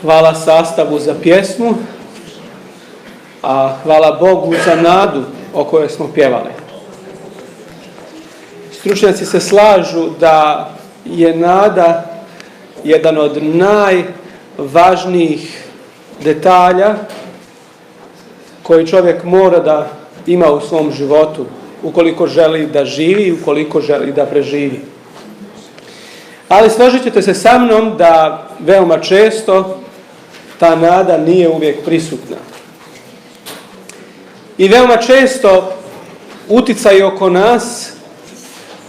Hvala sastavu za pjesmu, a hvala Bogu za nadu o kojoj smo pjevali. Stručnjaci se slažu da je nada jedan od najvažnijih detalja koji čovjek mora da ima u svom životu, ukoliko želi da živi i ukoliko želi da preživi. Ali složit ćete se sa mnom da veoma često ta nada nije uvijek prisutna. I veoma često uticaji oko nas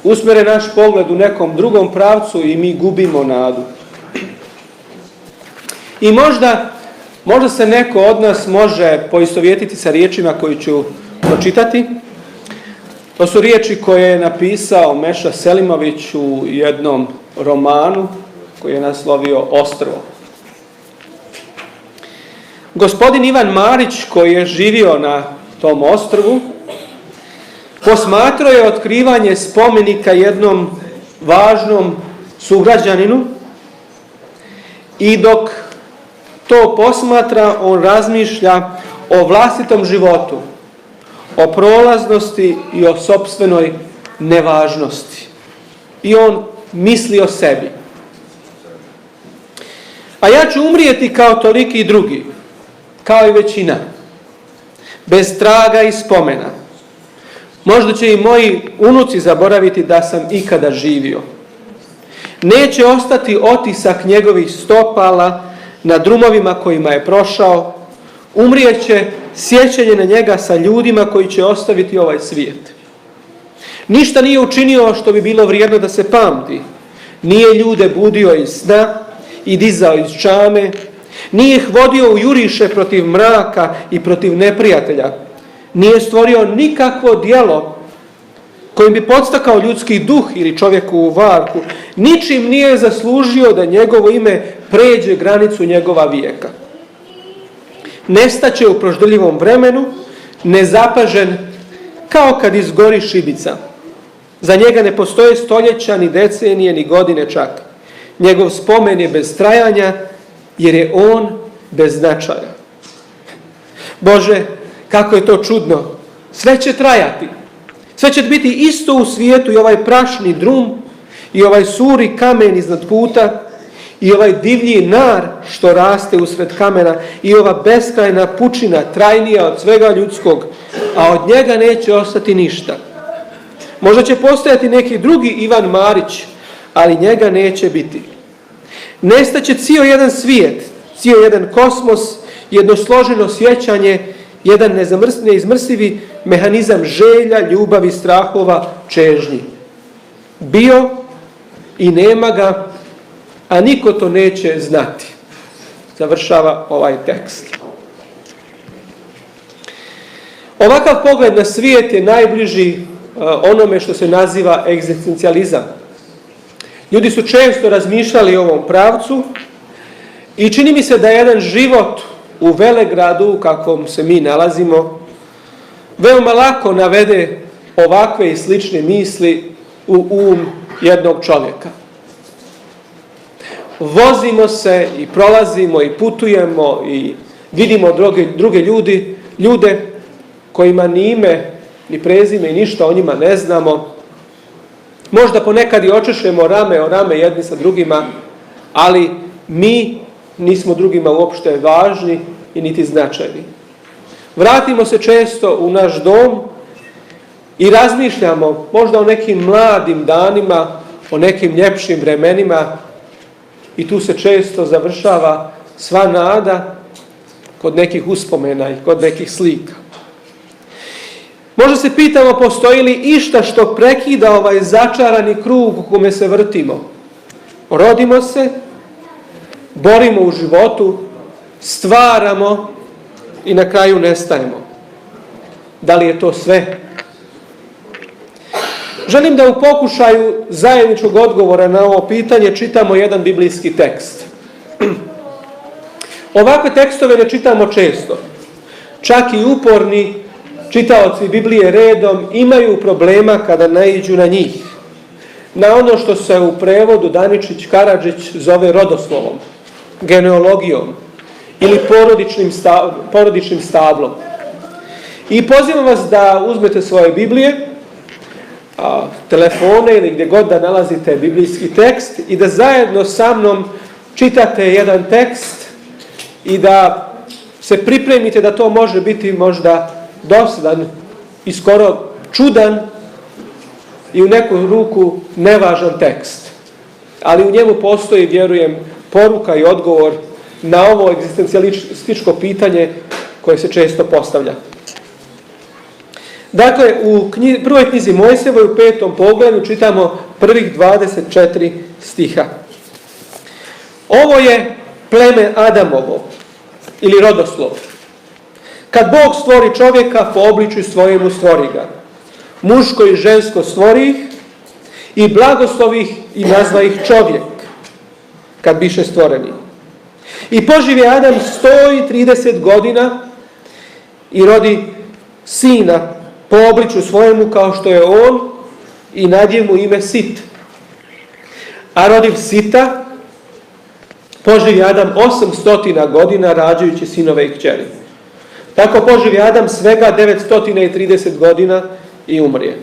usmjere naš pogled u nekom drugom pravcu i mi gubimo nadu. I možda se neko od nas može poistovjetiti sa riječima koje ću pročitati. To su riječi koje je napisao Meša Selimović u jednom romanu koji je naslovio Ostrvo. Gospodin Ivan Marić, koji je živio na tom ostrvu, posmatrao je otkrivanje spomenika jednom važnom sugrađaninu i dok to posmatra, on razmišlja o vlastitom životu, o prolaznosti i o sopstvenoj nevažnosti. I on misli o sebi. A ja ću umrijeti kao toliki drugi, kao i većina, bez traga i spomena. Možda će i moji unuci zaboraviti da sam ikada živio. Neće ostati otisak njegovih stopala na drumovima kojima je prošao. Umrijeće sjećanje na njega sa ljudima koji će ostaviti ovaj svijet. Ništa nije učinio što bi bilo vrijedno da se pamti. Nije ljude budio iz sna i dizao iz čame. Nije ih vodio u juriše protiv mraka i protiv neprijatelja. Nije stvorio nikakvo djelo kojim bi podstakao ljudski duh ili čovjeku u varku. Ničim nije zaslužio da njegovo ime pređe granicu njegova vijeka. Nestaće u proždrljivom vremenu, nezapažen kao kad izgori šibica. Za njega ne postoje stoljeća, ni decenije, ni godine čak. Njegov spomen je bez trajanja, jer je on bez značaja. Bože, kako je to čudno. Sve će trajati. Sve će biti isto u svijetu, i ovaj prašni drum, i ovaj suri kamen iznad puta, i ovaj divlji nar što raste usred kamena, i ova beskrajna pučina trajnija od svega ljudskog, a od njega neće ostati ništa. Možda će postojati neki drugi Ivan Marić, ali njega neće biti. Nestaće cijel jedan svijet, cijel jedan kosmos, jedno složeno sjećanje, jedan neizmrsivi mehanizam želja, ljubavi, strahova, čežnji. Bio i nema ga, a niko to neće znati. Završava ovaj tekst. Ovakav pogled na svijet je najbliži onome što se naziva egzistencijalizam. Ljudi su često razmišljali o ovom pravcu i čini mi se da je jedan život u velegradu u kakvom se mi nalazimo veoma lako navede ovakve i slične misli u um jednog čovjeka. Vozimo se i prolazimo i putujemo i vidimo druge ljude kojima ni ime, ni prezime i ništa o njima ne znamo. Možda ponekad i očešemo rame o rame jedni sa drugima, ali mi nismo drugima uopšte važni i niti značajni. Vratimo se često u naš dom i razmišljamo možda o nekim mladim danima, o nekim ljepšim vremenima, i tu se često završava sva nada kod nekih uspomena i kod nekih slika. Možda se pitamo, postoji li išta što prekida ovaj začarani krug u kome se vrtimo? Rodimo se, borimo u životu, stvaramo i na kraju nestajemo. Da li je to sve? Želim da u pokušaju zajedničkog odgovora na ovo pitanje čitamo jedan biblijski tekst. Ovakve tekstove ne čitamo često. Čak i uporni čitaoci Biblije redom imaju problema kada naiđu na njih. Na ono što se u prevodu Daničić Karadžić zove rodoslovom. genealogijom ili porodičnim stablom. I pozivam vas da uzmete svoje Biblije, telefone ili gdje god da nalazite biblijski tekst i da zajedno sa mnom čitate jedan tekst i da se pripremite da to može biti možda dosadan i skoro čudan i u neku ruku nevažan tekst. Ali u njemu postoji, vjerujem, poruka i odgovor na ovo egzistencijalističko pitanje koje se često postavlja. Dakle, u prvoj knjizi Mojsijevoj u 5. poglavlju čitamo prvih 24 stiha. Ovo je pleme Adamovo ili rodoslov. Kad Bog stvori čovjeka, po obličju svojemu stvori ga. Muško i žensko stvori ih i blagoslovi ih i nazva ih čovjek, kad biše stvoreni. I poživi Adam 130 godina i rodi sina po obličju svojemu kao što je on i nadje mu ime Sit. A rodiv Sita poživi Adam 800 godina rađajući sinove i kćeri. Tako poživi Adam svega 930 godina i umrije.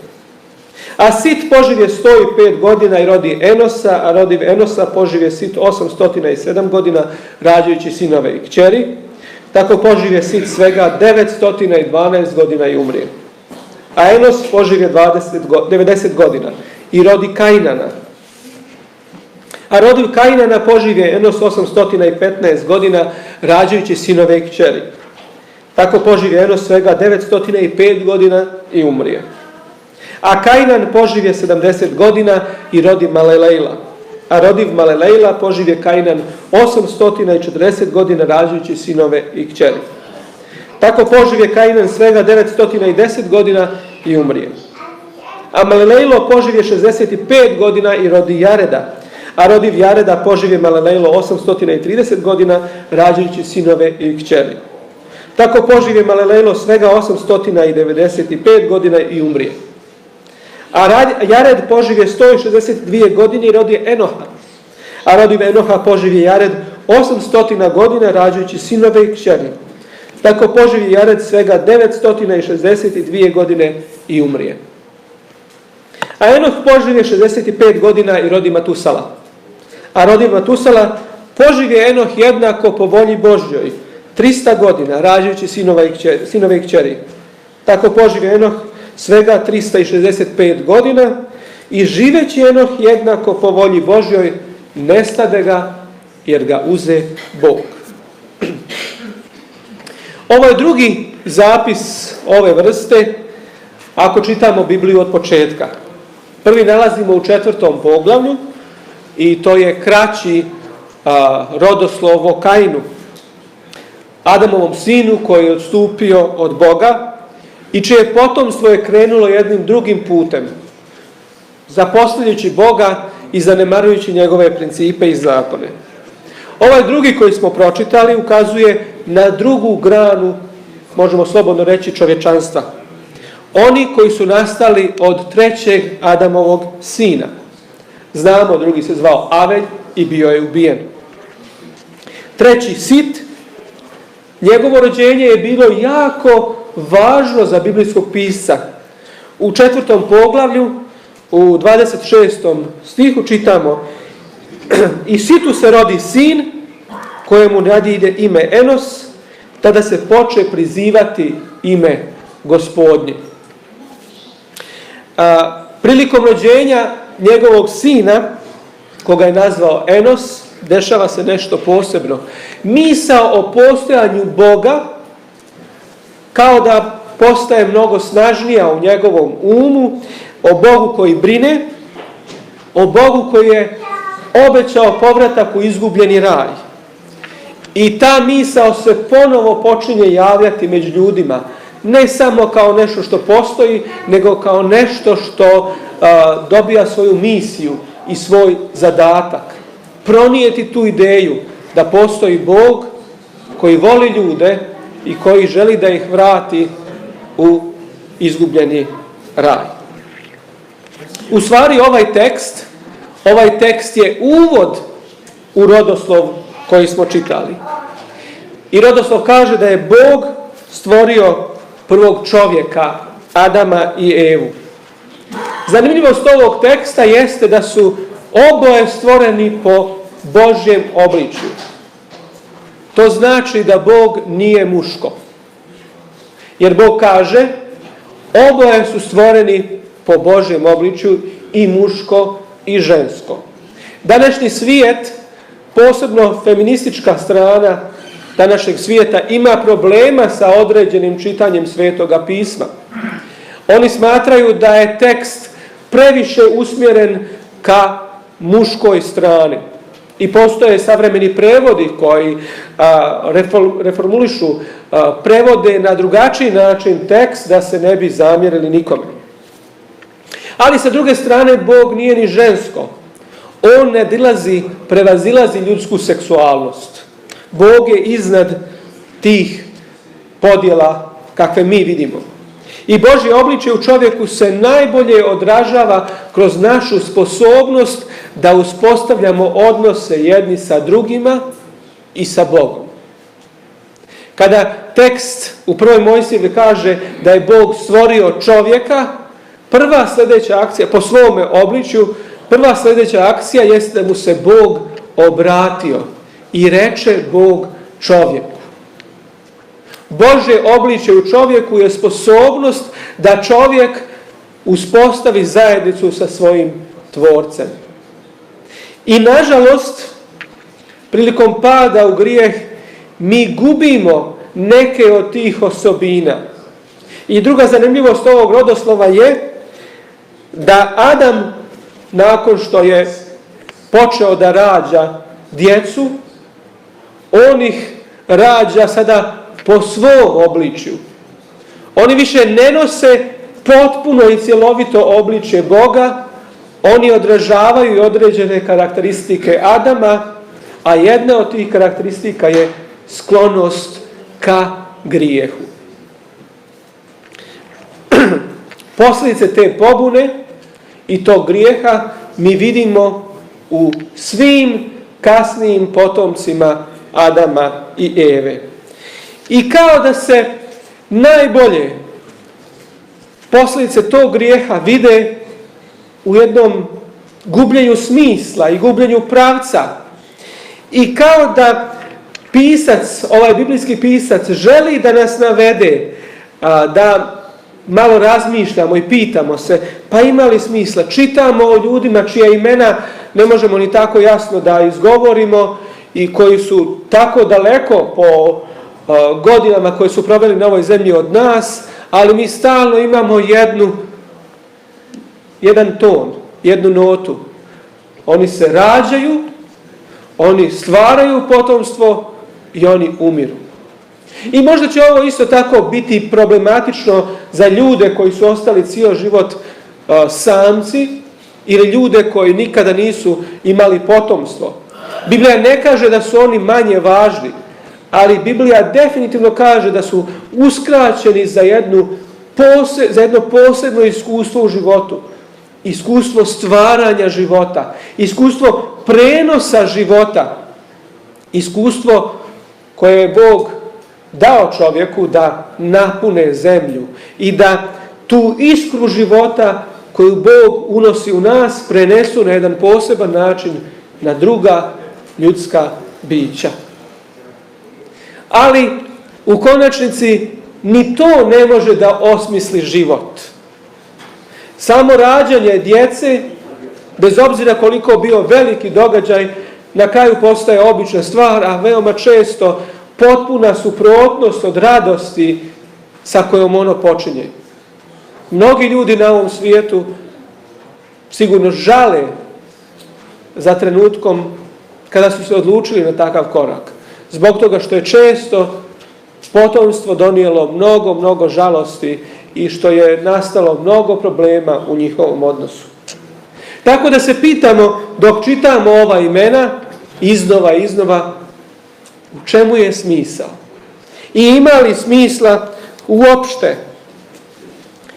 A Sit poživje 105 godina i rodi Enosa, a rodiv Enosa poživje Sit 807 godina rađajući sinove i kćeri. Tako poživje Sit svega 912 godina i umrije. A Enos poživje 90 godina i rodi Kainana. A rodiv Kainana poživje Enos 815 godina rađajući sinove i kćeri. Tako poživje Enos svega 905 godina i umrije. A Kainan poživje 70 godina i rodi Malelejla. A rodiv Malelejla poživje Kainan 840 godina rađajući sinove i kćeri. Tako poživje Kainan svega 910 godina i umrije. A Malelejlo poživje 65 godina i rodi Jareda. A rodiv Jareda poživje Malelejlo 830 godina rađajući sinove i kćeri. Tako poživje Malelejlo svega 895 godina i umrije. A Jared poživje 162 godine i rodi Enoha. A rodiv Enoha poživje Jared 800 godina rađajući sinove i kćeri. Tako poživje Jared svega 962 godine i umrije. A Enoh poživje 65 godina i rodi Matusala. A rodi Matusala poživje Enoh jednako po volji Božjoj 300 godina rađajući sinove i kćeri. Tako poživje Enoh svega 365 godina i živeći Enoh jednako po volji Božjoj nestade ga jer ga uze Bog. Ovo je drugi zapis ove vrste ako čitamo Bibliju od početka. Prvi nalazimo u 4. poglavlju i to je kraći rodoslov o Kainu, Adamovom sinu koji je odstupio od Boga i čije potomstvo je krenulo jednim drugim putem, zapostavljajući Boga i zanemarujući njegove principe i zakone. Ovaj drugi koji smo pročitali ukazuje na drugu granu, možemo slobodno reći, čovječanstva. Oni koji su nastali od trećeg Adamovog sina. Znamo, drugi se zvao Avelj i bio je ubijen. Treći Sit, njegovo rođenje je bilo jako važno za biblijskog pisca. U 4. poglavlju, u 26. stihu čitamo: I Situ se rodi sin, kojemu nadide ime Enos, tada se poče prizivati ime Gospodnje. Prilikom rođenja njegovog sina, koga je nazvao Enos, dešava se nešto posebno. Misao o postojanju Boga kao da postaje mnogo snažnija u njegovom umu, o Bogu koji brine, o Bogu koji je obećao povratak u izgubljeni raj. I ta misao se ponovo počinje javljati među ljudima, ne samo kao nešto što postoji, nego kao nešto što dobija svoju misiju i svoj zadatak. Pronijeti tu ideju da postoji Bog koji voli ljude i koji želi da ih vrati u izgubljeni raj. U stvari ovaj tekst je uvod u rodoslov koji smo čitali. I rodoslov kaže da je Bog stvorio prvog čovjeka, Adama i Evu. Zanimljivost ovog teksta jeste da su oboje stvoreni po Božjem obličju. To znači da Bog nije muško. Jer Bog kaže, oboje su stvoreni po Božjem obličju, i muško i žensko. Današnji svijet, posebno feministička strana današnjeg svijeta, ima problema sa određenim čitanjem Svetoga pisma. Oni smatraju da je tekst previše usmjeren ka muškoj strani. I postoje savremeni prevodi koji reformulišu, prevode na drugačiji način tekst da se ne bi zamjerili nikome. Ali sa druge strane, Bog nije ni žensko. On ne prevazilazi ljudsku seksualnost. Bog je iznad tih podjela kakve mi vidimo. I Božje obličje u čovjeku se najbolje odražava kroz našu sposobnost da uspostavljamo odnose jedni sa drugima i sa Bogom. Kada tekst u 1. Mojsijevi kaže da je Bog stvorio čovjeka, prva sljedeća akcija, po svome obličju, prva sljedeća akcija jeste da mu se Bog obratio i reče Bog čovjeku. Božje obličje u čovjeku je sposobnost da čovjek uspostavi zajednicu sa svojim tvorcem. I nažalost, prilikom pada u grijeh, mi gubimo neke od tih osobina. I druga zanimljivost ovog rodoslova je da Adam, nakon što je počeo da rađa djecu, on ih rađa sada po svom obličju. Oni više ne nose potpuno i cjelovito obličje Boga, oni odražavaju i određene karakteristike Adama, a jedna od tih karakteristika je sklonost ka grijehu. Posljedice te pobune i tog grijeha mi vidimo u svim kasnijim potomcima Adama i Eve. I kao da se najbolje posljedice tog grijeha vide u jednom gubljenju smisla i gubljenju pravca. I kao da pisac, ovaj biblijski pisac, želi da nas navede da malo razmišljamo i pitamo se, pa ima li smisla? Čitamo o ljudima čija imena ne možemo ni tako jasno da izgovorimo i koji su tako daleko po godinama koje su proveli na ovoj zemlji od nas, ali mi stalno imamo jedan ton, jednu notu. Oni se rađaju, oni stvaraju potomstvo i oni umiru. I možda će ovo isto tako biti problematično za ljude koji su ostali cijeli život samci ili ljude koji nikada nisu imali potomstvo. Biblija ne kaže da su oni manje važni, ali Biblija definitivno kaže da su uskraćeni za jedno posebno iskustvo u životu. Iskustvo stvaranja života, iskustvo prenosa života, iskustvo koje je Bog dao čovjeku da napune zemlju i da tu iskru života koju Bog unosi u nas prenesu na jedan poseban način na druga ljudska bića. Ali u konačnici ni to ne može da osmisli život. Samo rađanje djece, bez obzira koliko bio veliki događaj, na kraju postaje obična stvar, a veoma često potpuna suprotnost od radosti sa kojom ono počinje. Mnogi ljudi na ovom svijetu sigurno žale za trenutkom kada su se odlučili na takav korak. Zbog toga što je često potomstvo donijelo mnogo žalosti i što je nastalo mnogo problema u njihovom odnosu. Tako da se pitamo, dok čitamo ova imena, iznova, u čemu je smisao? I ima li smisla uopšte?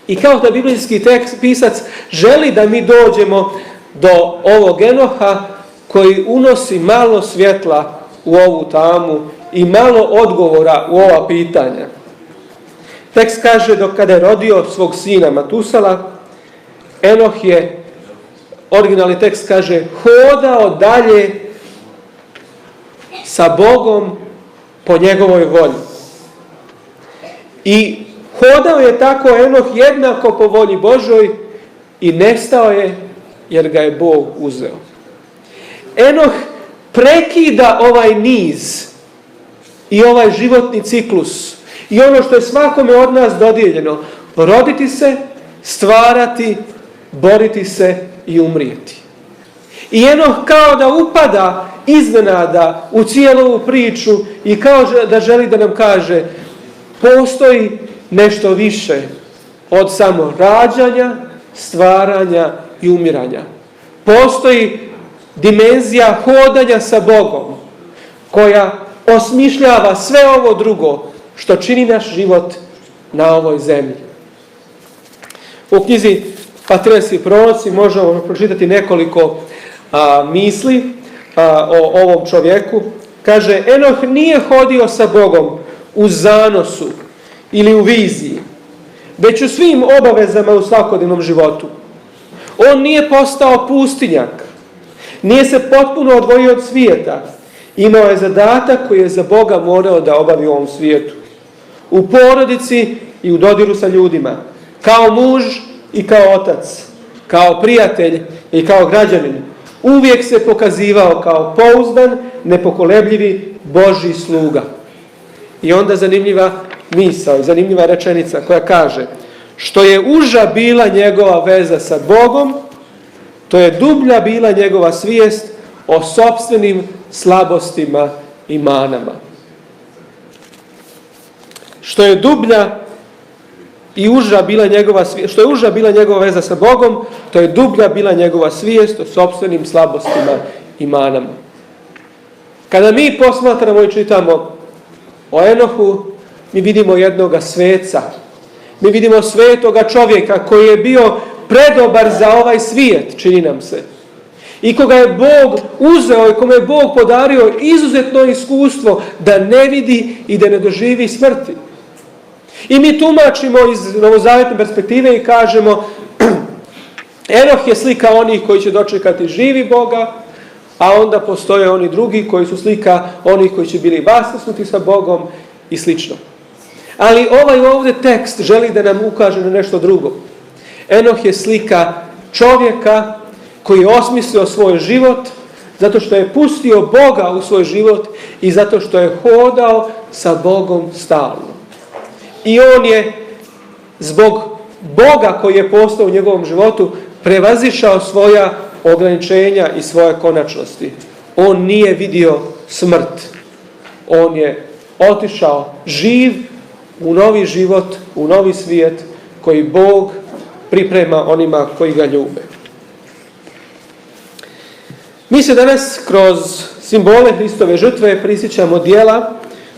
I kao da biblijski pisac želi da mi dođemo do ovog Enoha koji unosi malo svjetla u ovu tamu i malo odgovora u ova pitanja. Tekst kaže, dok kada je rodio svog sina Matusala, Enoh je, originalni tekst kaže, hodao dalje sa Bogom po njegovoj volji. I hodao je tako Enoh jednako po volji Božoj i nestao je jer ga je Bog uzeo. Enoh prekida ovaj niz i ovaj životni ciklus i ono što je svakome od nas dodijeljeno, roditi se, stvarati, boriti se i umrijeti. I Enoh kao da upada iznenada u cijelu ovu priču i kao da želi da nam kaže, postoji nešto više od samo rađanja, stvaranja i umiranja. Postoji dimenzija hodanja sa Bogom koja osmišljava sve ovo drugo što čini naš život na ovoj zemlji. U knjizi Patrijarsi i proroci možemo pročitati nekoliko misli o ovom čovjeku. Kaže, Enoh nije hodio sa Bogom u zanosu ili u viziji, već u svim obavezama u svakodnevnom životu. On nije postao pustinjak, nije se potpuno odvojio od svijeta. Imao je zadatak koji je za Boga morao da obavi u ovom svijetu. U porodici i u dodiru sa ljudima. Kao muž i kao otac. Kao prijatelj i kao građanin. Uvijek se pokazivao kao pouzdan, nepokolebljivi Božji sluga. I onda zanimljiva misao, zanimljiva rečenica koja kaže, što je uža bila njegova veza sa Bogom, to je dublja bila njegova svijest o sopstvenim slabostima i manama. Što je dublja i uža bila njegova svijest, što je uža bila njegova veza sa Bogom, to je dublja bila njegova svijest o sopstvenim slabostima i manama. Kada mi posmatramo i čitamo o Enohu, mi vidimo jednoga sveca. Mi vidimo svetoga čovjeka koji je bio predobar za ovaj svijet, čini nam se. I koga je Bog uzeo i kome je Bog podario izuzetno iskustvo da ne vidi i da ne doživi smrti. I mi tumačimo iz novozavjetne perspektive i kažemo, Enoh je slika onih koji će dočekati živi Boga, a onda postoje oni drugi koji su slika onih koji će bili vaskrsnuti sa Bogom i slično. Ali ovaj ovdje tekst želi da nam ukaže na nešto drugo. Enoh je slika čovjeka koji je osmislio svoj život zato što je pustio Boga u svoj život i zato što je hodao sa Bogom stalno. I on je zbog Boga koji je postao u njegovom životu prevazišao svoja ograničenja i svoje konačnosti. On nije vidio smrt. On je otišao živ u novi život, u novi svijet koji Bog priprema onima koji ga ljube. Mi se danas kroz simbole Hristove žrtve prisjećamo djela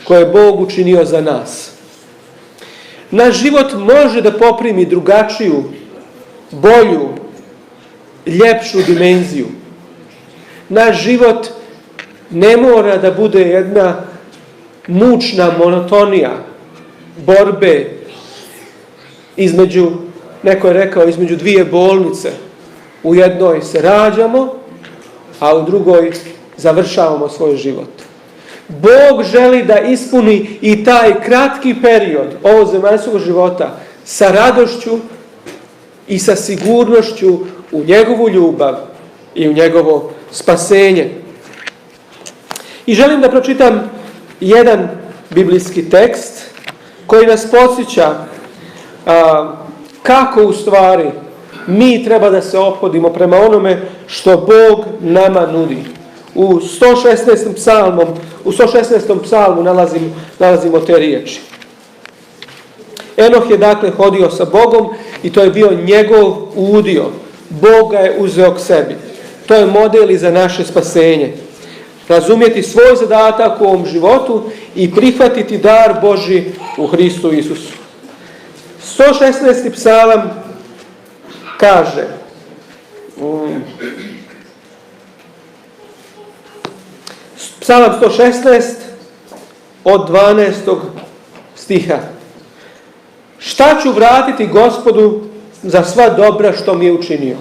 koje je Bog učinio za nas. Naš život može da poprimi drugačiju, bolju, ljepšu dimenziju. Naš život ne mora da bude jedna mučna monotonija borbe između, neko je rekao, između dvije bolnice. U jednoj se rađamo, a u drugoj završavamo svoj život. Bog želi da ispuni i taj kratki period ovog zemaljskog života sa radošću i sa sigurnošću u njegovu ljubav i u njegovo spasenje. I želim da pročitam jedan biblijski tekst koji nas podsjeća kako u stvari mi treba da se ophodimo prema onome što Bog nama nudi. U 116. psalmu nalazimo te riječi. Enoh je dakle hodio sa Bogom i to je bio njegov udio. Bog ga je uzeo k sebi. To je model i za naše spasenje. Razumjeti svoj zadatak u ovom životu i prihvatiti dar Božji u Hristu Isusu. 116. psalam kaže, Psalam 116 od 12. stiha. Šta ću vratiti Gospodu za sva dobra što mi je učinio?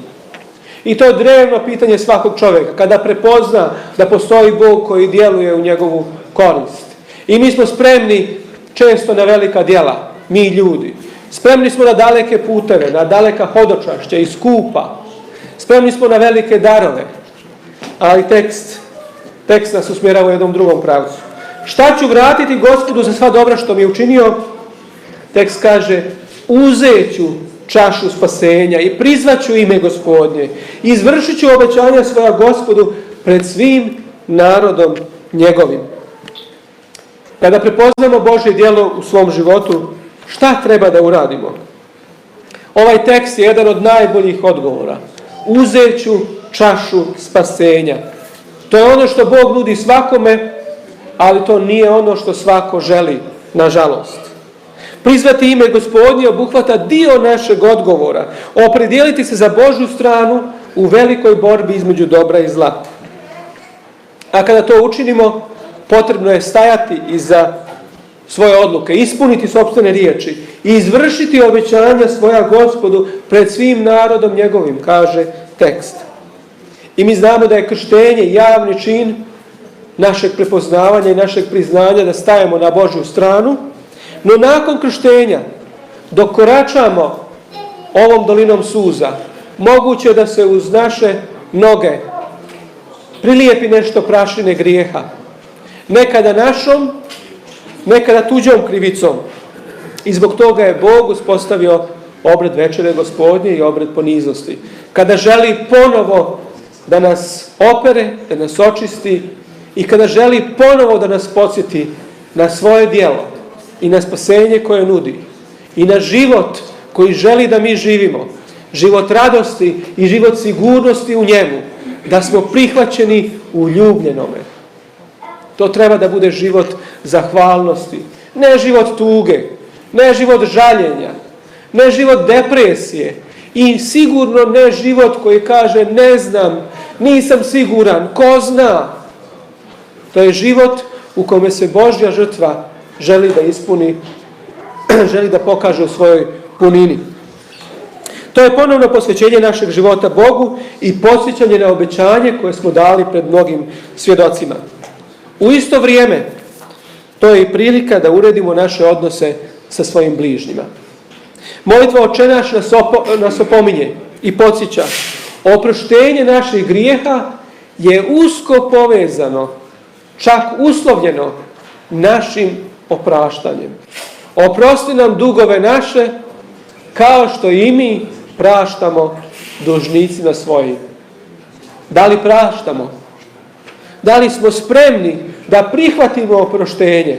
I to je drevno pitanje svakog čovjeka, kada prepozna da postoji Bog koji djeluje u njegovu korist. I mi smo spremni često na velika djela, mi ljudi. Spremni smo na daleke puteve, na daleka hodočašća i skupa. Spremni smo na velike darove. Ali tekst nas usmjerava u jednom drugom pravcu. Šta ću vratiti Gospodu za sva dobra što mi je učinio? Tekst kaže, uzet ću čašu spasenja i prizvaću ime Gospodnje. I izvršit ću obećanja svoja Gospodu pred svim narodom njegovim. Kada prepoznamo Božje djelo u svom životu, šta treba da uradimo? Ovaj tekst je jedan od najboljih odgovora. Uzet ću čašu spasenja. To je ono što Bog nudi svakome, ali to nije ono što svako želi, nažalost. Prizvati ime Gospodnje obuhvata dio našeg odgovora. Opredijeliti se za Božju stranu u velikoj borbi između dobra i zla. A kada to učinimo, potrebno je stajati iza svoje odluke, ispuniti sopstvene riječi i izvršiti obećanja svoja Gospodu pred svim narodom njegovim, kaže tekst. I mi znamo da je krštenje javni čin našeg prepoznavanja i našeg priznanja da stajemo na Božju stranu, no nakon krštenja, dok koračamo ovom dolinom suza, moguće je da se uz naše noge prilijepi nešto prašine grijeha. Nekada našom, nekada tuđom krivicom. I zbog toga je Bog uspostavio obred večere Gospodnje i obred poniznosti. Kada želi ponovo da nas opere, da nas očisti i kada želi ponovo da nas podsjeti na svoje djelo i na spasenje koje nudi i na život koji želi da mi živimo, život radosti i život sigurnosti u njemu, da smo prihvaćeni u ljubljenome. To treba da bude život zahvalnosti, ne život tuge, ne život žaljenja, ne život depresije i sigurno ne život koji kaže ne znam, nisam siguran, ko zna. To je život u kome se Božja žrtva želi da ispuni, želi da pokaže u svojoj punini. To je ponovno posvećenje našeg života Bogu i podsjećanje na obećanje koje smo dali pred mnogim svjedocima. U isto vrijeme, to je i prilika da uredimo naše odnose sa svojim bližnjima. Molitva Oče naš nas opominje i podsjeća. Oproštenje naših grijeha je usko povezano, čak uslovljeno našim opraštanjem. Oprosti nam dugove naše, kao što i mi praštamo dužnicima svojim. Da li praštamo? Da li smo spremni da prihvatimo oproštenje?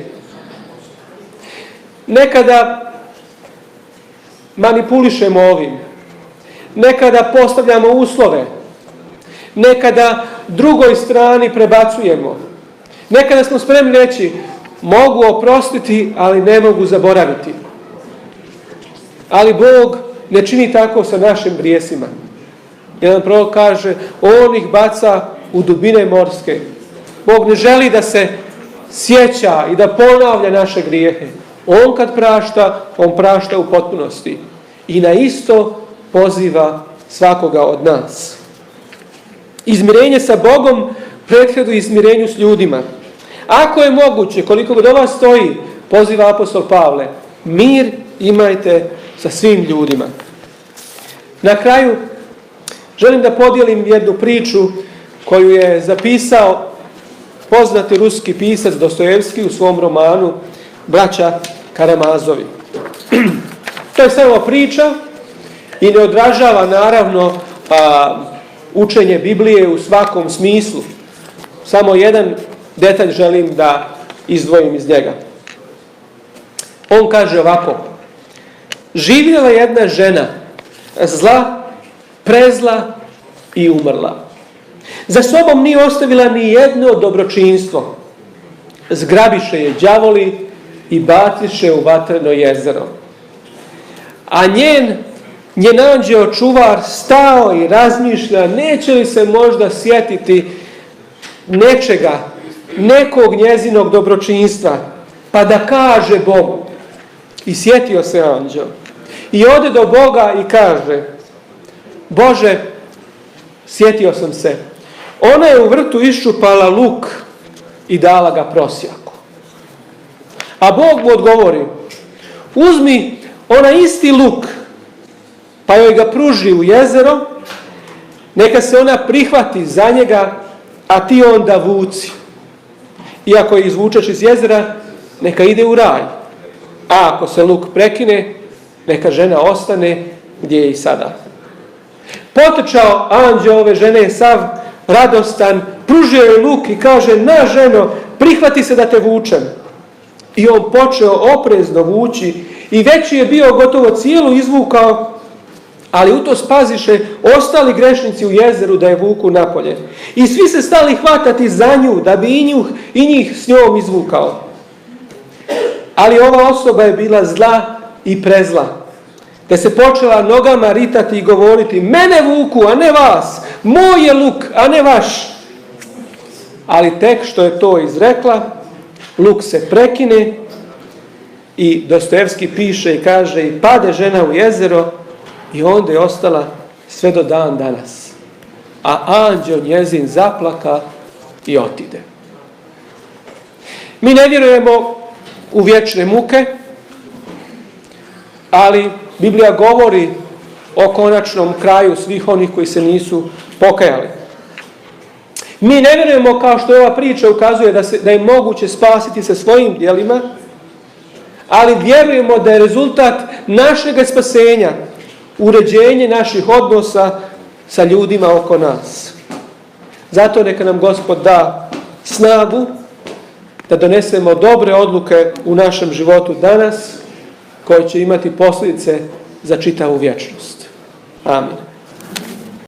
Nekada manipulišemo ovim. Nekada postavljamo uslove. Nekada drugoj strani prebacujemo. Nekada smo spremni reći, mogu oprostiti, ali ne mogu zaboraviti. Ali Bog ne čini tako sa našim grijesima. Jedan prorok kaže, on ih baca u dubine morske. Bog ne želi da se sjeća i da ponavlja naše grijehe. On kad prašta, on prašta u potpunosti. I na isto poziva svakoga od nas. Izmirenje sa Bogom prethodi izmirenju s ljudima. Ako je moguće, koliko god ova stoji, poziva apostol Pavle, mir imajte sa svim ljudima. Na kraju, želim da podijelim jednu priču koju je zapisao poznati ruski pisac Dostojevski u svom romanu Braća Karamazovi. To je samo priča i ne odražava naravno učenje Biblije u svakom smislu. Samo jedan detalj želim da izdvojim iz njega. On kaže ovako: živjela jedna žena, zla, prezla i umrla. Za sobom nije ostavila ni jedno dobročinstvo. Zgrabiše je đavoli i baciše u vatreno jezero. A njen anđeo čuvar stao i razmišlja, neće li se možda sjetiti nečega nekog njezinog dobročinstva, pa da kaže Bogu. I sjetio se anđeo. I ode do Boga i kaže: Bože, sjetio sam se. Ona je u vrtu iščupala luk i dala ga prosjaku. A Bog mu odgovori: uzmi onaj isti luk, pa joj ga pruži u jezero, neka se ona prihvati za njega, a ti onda vuci. I ako je izvučeš iz jezera, neka ide u raj. A ako se luk prekine, neka žena ostane gdje je i sada. Potrčao anđeo ove žene sav radostan, pružio je luk i kaže: na ženo, prihvati se da te vučem. I on počeo oprezno vući i već je bio gotovo cijelu izvukao, ali u to spaziše ostali grešnici u jezeru da je vuku napolje. I svi se stali hvatati za nju da bi i njih s njom izvukao. Ali ova osoba je bila zla i prezla, te se počela nogama ritati i govoriti: mene vuku, a ne vas, moj je luk, a ne vaš. Ali tek što je to izrekla, luk se prekine i Dostojevski piše i kaže: i pade žena u jezero, i onda je ostala sve do dan danas. A anđeo njezin zaplaka i otide. Mi ne vjerujemo u vječne muke, ali Biblija govori o konačnom kraju svih onih koji se nisu pokajali. Mi ne vjerujemo, kao što ova priča ukazuje, da je moguće spasiti se svojim djelima, ali vjerujemo da je rezultat našeg spasenja uređenje naših odnosa sa ljudima oko nas. Zato neka nam Gospod da snagu da donesemo dobre odluke u našem životu danas, koje će imati posljedice za čitavu vječnost. Amin.